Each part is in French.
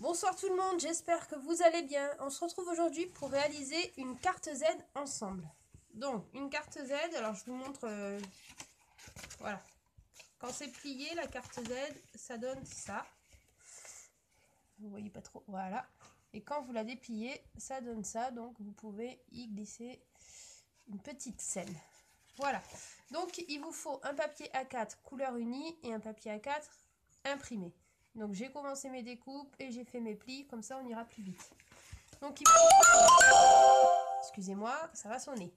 Bonsoir tout le monde, j'espère que vous allez bien. On se retrouve aujourd'hui pour réaliser une carte Z ensemble. Donc, une carte Z, alors je vous montre, voilà. Quand c'est plié, la carte Z, ça donne ça. Vous voyez pas trop, voilà. Et quand vous la dépliez, ça donne ça, donc vous pouvez y glisser une petite scène. Voilà, donc il vous faut un papier A4 couleur unie et un papier A4 imprimé. Donc j'ai commencé mes découpes et j'ai fait mes plis, comme ça on ira plus vite. Donc il faut... Excusez-moi, ça va sonner.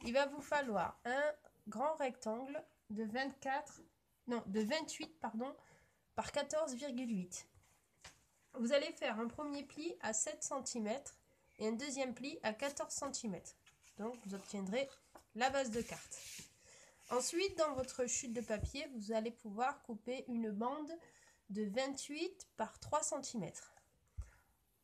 Il va vous falloir un grand rectangle de 28 pardon, par 14,8. Vous allez faire un premier pli à 7 cm et un deuxième pli à 14 cm. Donc vous obtiendrez la base de carte. Ensuite, dans votre chute de papier, vous allez pouvoir couper une bande de 28 par 3 cm.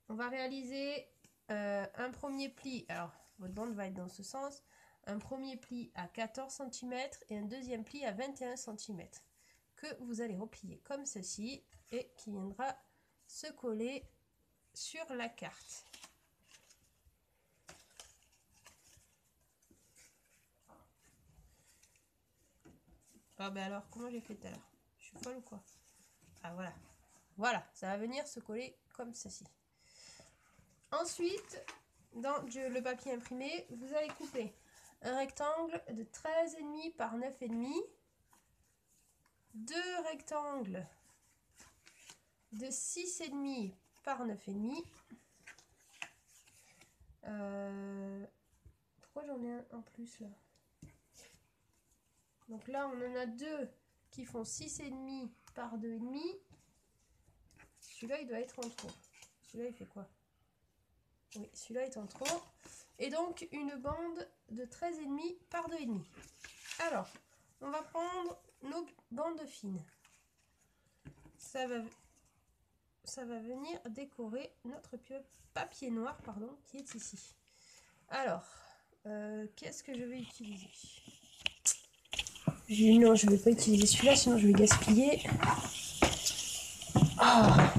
On va réaliser un premier pli, alors votre bande va être dans ce sens, un premier pli à 14 cm et un deuxième pli à 21 cm que vous allez replier comme ceci et qui viendra se coller sur la carte. Ah ben alors, comment j'ai fait tout à l'heure? Je suis folle ou quoi? Ah voilà. Voilà, ça va venir se coller comme ceci. Ensuite, dans le papier imprimé, vous allez couper un rectangle de 13,5 par 9,5, deux rectangles de 6,5 par 9,5. Pourquoi j'en ai un en plus là? Donc là, on en a deux qui font 6,5 par 2,5. Celui-là, il doit être en trop. Celui-là, il fait quoi? Oui, celui-là est en trop. Et donc, une bande de 13,5 par 2,5. Alors, on va prendre nos bandes fines. Ça va venir décorer notre papier noir, pardon, qui est ici. Alors, qu'est-ce que je vais utiliser? Non, je ne vais pas utiliser celui-là, sinon je vais gaspiller. Ah,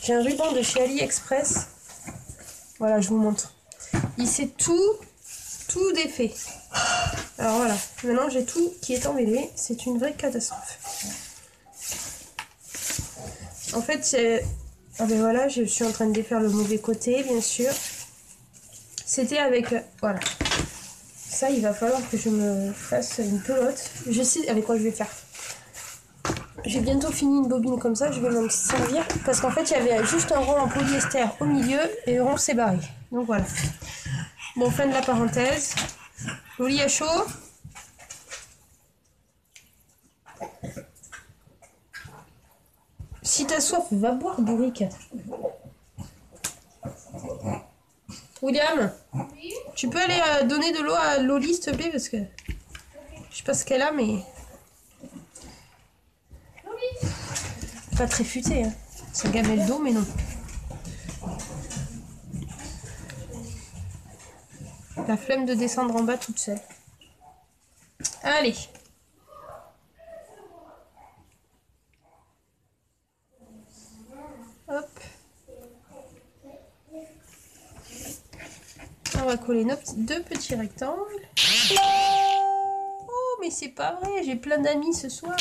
j'ai un ruban de chez AliExpress. Voilà, je vous montre. Il s'est tout défait. Alors voilà, maintenant j'ai tout qui est emmêlé. C'est une vraie catastrophe. En fait, c'est... Ah ben voilà, je suis en train de défaire le mauvais côté, bien sûr. C'était avec... Voilà. Ça, il va falloir que je me fasse une pelote. Je sais avec quoi je vais faire. J'ai bientôt fini une bobine comme ça, je vais m'en servir. Parce qu'en fait, il y avait juste un rond en polyester au milieu et le rond s'est barré. Donc voilà. Bon, fin de la parenthèse. Le lit est chaud. Si t'as soif, va boire, bourrique. William, oui, tu peux aller donner de l'eau à Loli, s'il te plaît, parce que je sais pas ce qu'elle a, mais pas très futé. Hein. Ça gamelle d'eau, mais non. La flemme de descendre en bas toute seule. Allez. Hop. On va coller nos deux petits rectangles. Oh, mais c'est pas vrai, j'ai plein d'amis ce soir.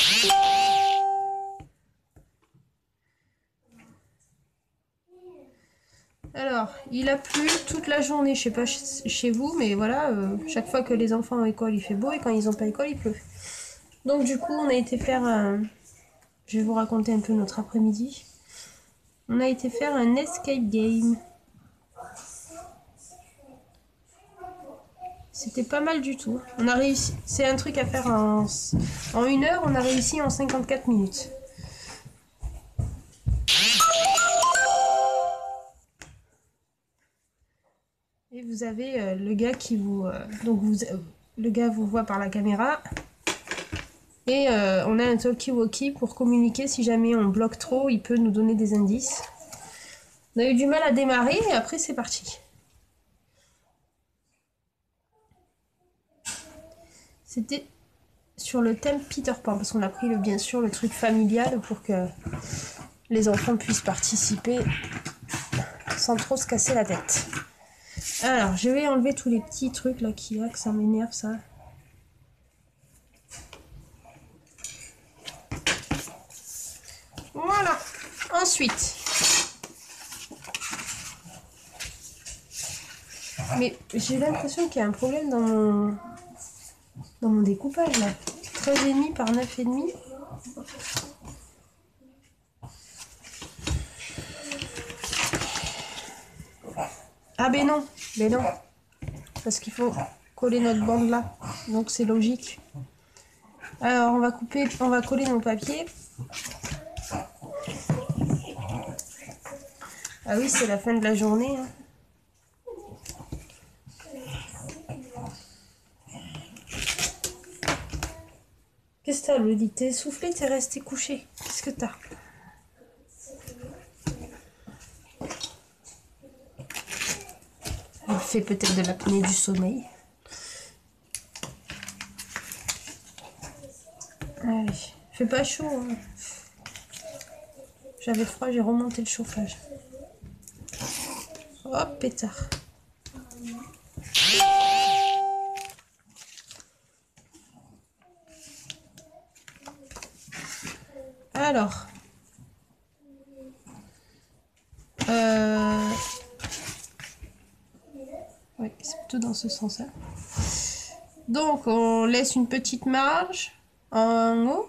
Alors, il a plu toute la journée, je sais pas chez vous, mais voilà, chaque fois que les enfants ont école, il fait beau, et quand ils n'ont pas école, il pleut. Donc du coup, on a été faire un... Je vais vous raconter un peu notre après-midi. On a été faire un escape game. C'était pas mal du tout. On a réussi. C'est un truc à faire en 1 heure, on a réussi en 54 minutes. Et vous avez le gars qui vous... le gars vous voit par la caméra. Et on a un talkie-walkie pour communiquer. Si jamais on bloque trop, il peut nous donner des indices. On a eu du mal à démarrer et après c'est parti. C'était sur le thème Peter Pan, parce qu'on a pris bien sûr le truc familial pour que les enfants puissent participer sans trop se casser la tête. Alors, je vais enlever tous les petits trucs là qu'il y a, que ça m'énerve ça. Voilà. Ensuite. Mais j'ai l'impression qu'il y a un problème dans mon découpage là. 13,5 par 9,5. Ah ben non, parce qu'il faut coller notre bande là, donc c'est logique. Alors on va coller nos papiers. Ah oui, c'est la fin de la journée. Hein. Qu'est-ce que t'as, Lodi? T'es essoufflé, t'es resté couché. Qu'est-ce que t'as? Elle fait peut-être de l'apnée du sommeil. Allez, fait pas chaud. Hein. J'avais froid, j'ai remonté le chauffage. Hop, pétard. Alors. Oui, c'est plutôt dans ce sens-là. Donc, on laisse une petite marge en haut.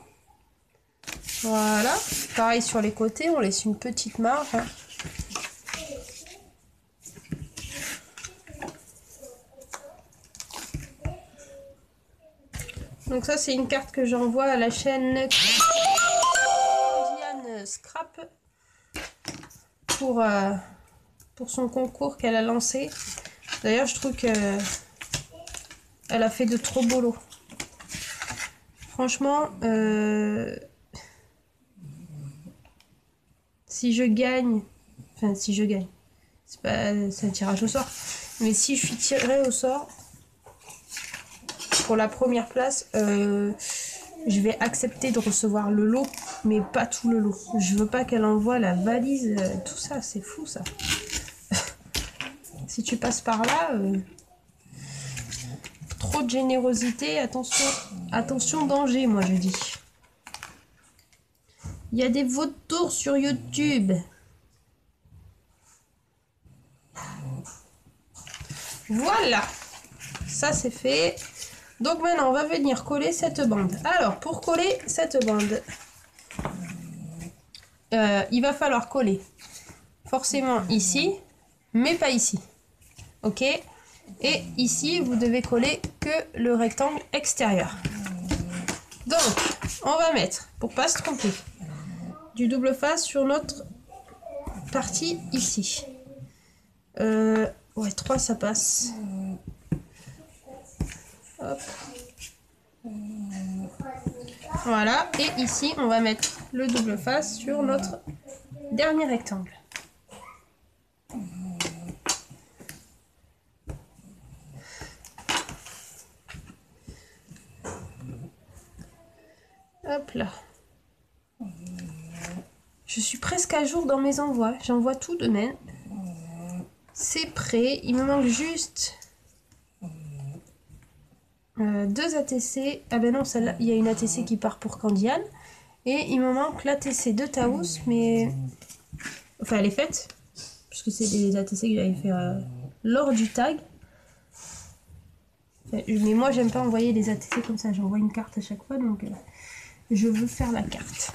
Voilà. Pareil sur les côtés, on laisse une petite marge. Hein. Donc ça, c'est une carte que j'envoie à la chaîne Diane Scrap pour son concours qu'elle a lancé. D'ailleurs, je trouve que elle a fait de trop beaux lots. Franchement, si je gagne, c'est un tirage au sort, mais si je suis tirée au sort pour la première place, je vais accepter de recevoir le lot, mais pas tout le lot. Je veux pas qu'elle envoie la valise, tout ça, c'est fou ça. Si tu passes par là, trop de générosité, attention danger, moi je dis. Il y a des vautours sur YouTube. Voilà, ça c'est fait. Donc maintenant on va venir coller cette bande. Alors pour coller cette bande, il va falloir coller forcément ici, mais pas ici. Ok? Et ici vous devez coller que le rectangle extérieur. Donc on va mettre, pour pas se tromper, du double face sur notre partie ici. Ouais, 3 ça passe. Hop. Voilà, et ici on va mettre le double face sur notre dernier rectangle. Hop là. Je suis presque à jour dans mes envois. J'envoie tout demain. C'est prêt. Il me manque juste 2 ATC. Ah ben non, celle-là, il y a une ATC qui part pour Candiane. Et il me manque l'ATC de Taos, mais... Enfin, elle est faite. Parce que c'est des ATC que j'avais fait lors du tag. Enfin, mais moi, j'aime pas envoyer les ATC comme ça. J'envoie une carte à chaque fois, donc je veux faire la carte.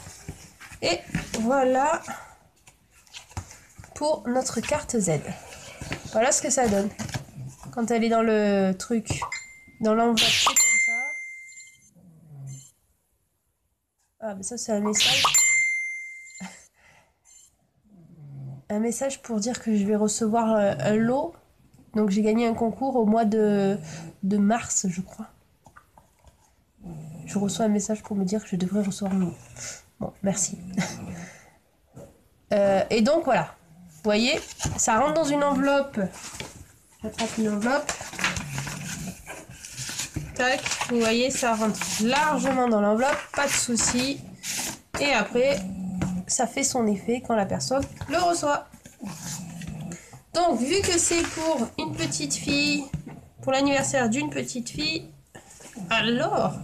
Et voilà pour notre carte Z. Voilà ce que ça donne. Quand elle est dans le truc, dans l'enveloppe comme ça. Ah, mais ça c'est un message. Un message pour dire que je vais recevoir un lot. Donc j'ai gagné un concours au mois de mars, je crois. Je reçois un message pour me dire que je devrais recevoir un lot. Bon, merci. Et donc voilà. Vous voyez, ça rentre dans une enveloppe. J'attrape une enveloppe. Tac, vous voyez, ça rentre largement dans l'enveloppe, pas de souci. Et après, ça fait son effet quand la personne le reçoit. Donc, vu que c'est pour une petite fille, pour l'anniversaire d'une petite fille, alors,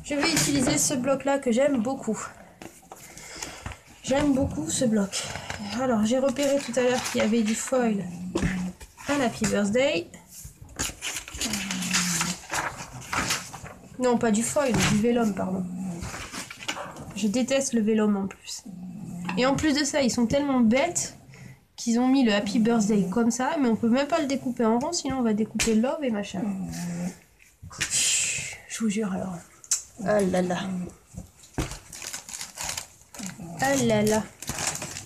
je vais utiliser ce bloc-là que j'aime beaucoup. J'aime beaucoup ce bloc. Alors, j'ai repéré tout à l'heure qu'il y avait du foil, un Happy Birthday. Non, pas du foil, du vélum, pardon. Je déteste le vélum en plus. Et en plus de ça, ils sont tellement bêtes qu'ils ont mis le Happy Birthday comme ça, mais on peut même pas le découper en rond, sinon on va découper love et machin. Je vous jure alors. Ah là là. Ah là là.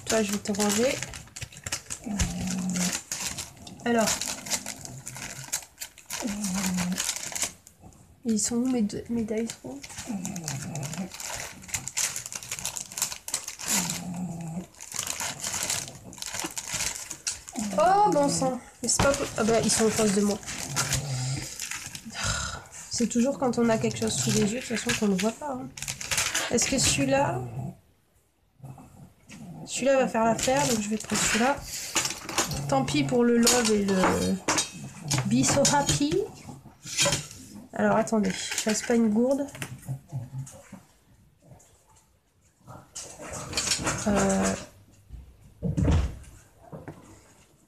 Toi, je vais te ranger. Alors. Ils sont où mes dice rolls? Oh bon sang. Mais c'est pas... Ah bah ils sont en face de moi. C'est toujours quand on a quelque chose sous les yeux, de toute façon qu'on ne voit pas. Hein. Est-ce que celui-là... Celui-là va faire l'affaire, donc je vais prendre celui-là. Tant pis pour le love et le be so happy. Alors attendez, je fasse pas une gourde.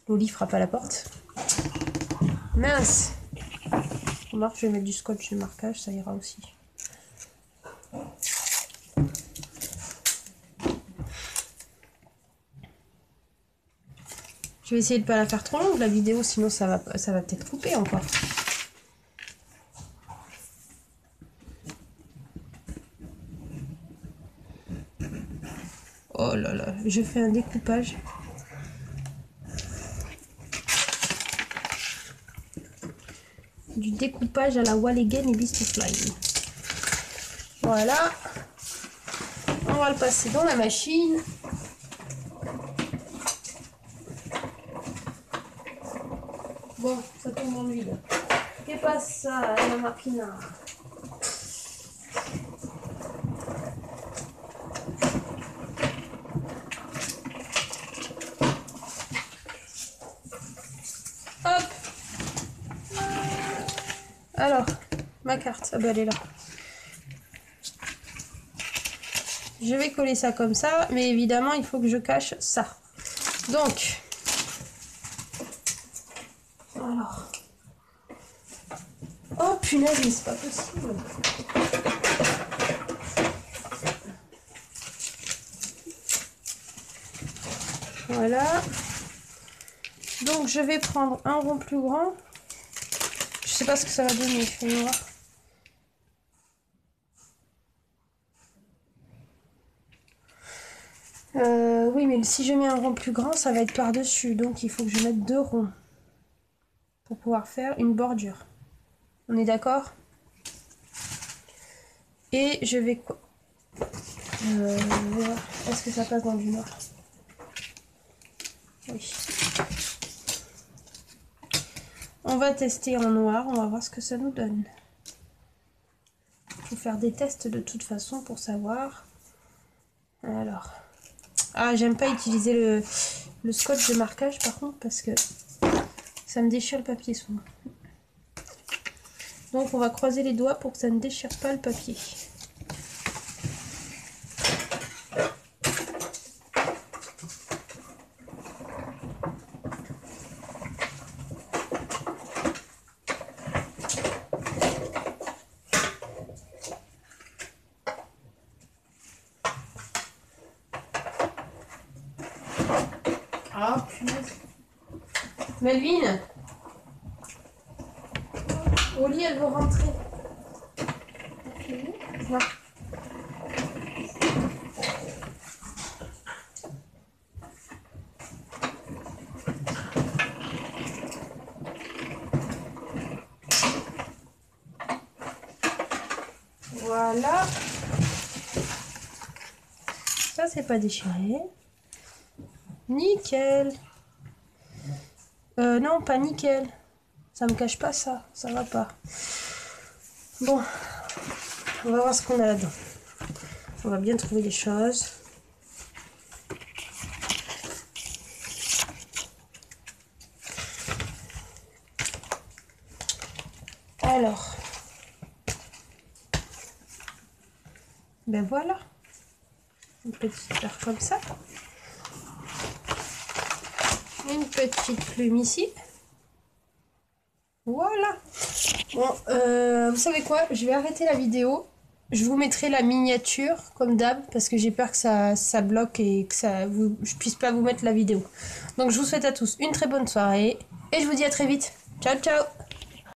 Loli frappe à la porte. Mince. Remarque, je vais mettre du scotch de marquage, ça ira aussi. Je vais essayer de pas la faire trop longue la vidéo, sinon ça va peut-être couper encore. Oh là là, je fais un découpage. Du découpage à la Walligen et Beastfly. Voilà. On va le passer dans la machine. Bon, ça tombe dans l'huile. Qu'est-ce passa, la máquina? Hop. Alors, ma carte, ah bah elle est là. Je vais coller ça comme ça, mais évidemment il faut que je cache ça. Donc, alors, oh punaise, mais c'est pas possible. Voilà. Donc je vais prendre un rond plus grand. Je sais pas ce que ça va donner, je vais voir. Oui, mais si je mets un rond plus grand, ça va être par-dessus. Donc il faut que je mette 2 ronds pour pouvoir faire une bordure. On est d'accord? Et je vais... Est-ce que ça passe dans du noir? Oui. On va tester en noir, on va voir ce que ça nous donne. Il faut faire des tests de toute façon pour savoir. Alors... Ah, j'aime pas utiliser le scotch de marquage par contre parce que ça me déchire le papier souvent. Donc on va croiser les doigts pour que ça ne déchire pas le papier. Ah punaise. Melvin, Oli, elle veut rentrer. Non. Voilà. Ça, c'est pas déchiré. Nickel. Non, pas nickel. Ça me cache pas ça. Ça va pas. Bon. On va voir ce qu'on a là-dedans. On va bien trouver les choses. Alors, ben voilà, une petite fleur comme ça, une petite plume ici. Voilà. Bon, vous savez quoi? Je vais arrêter la vidéo. Je vous mettrai la miniature comme d'hab parce que j'ai peur que ça bloque et que je puisse pas vous mettre la vidéo. Donc je vous souhaite à tous une très bonne soirée et je vous dis à très vite. Ciao ciao.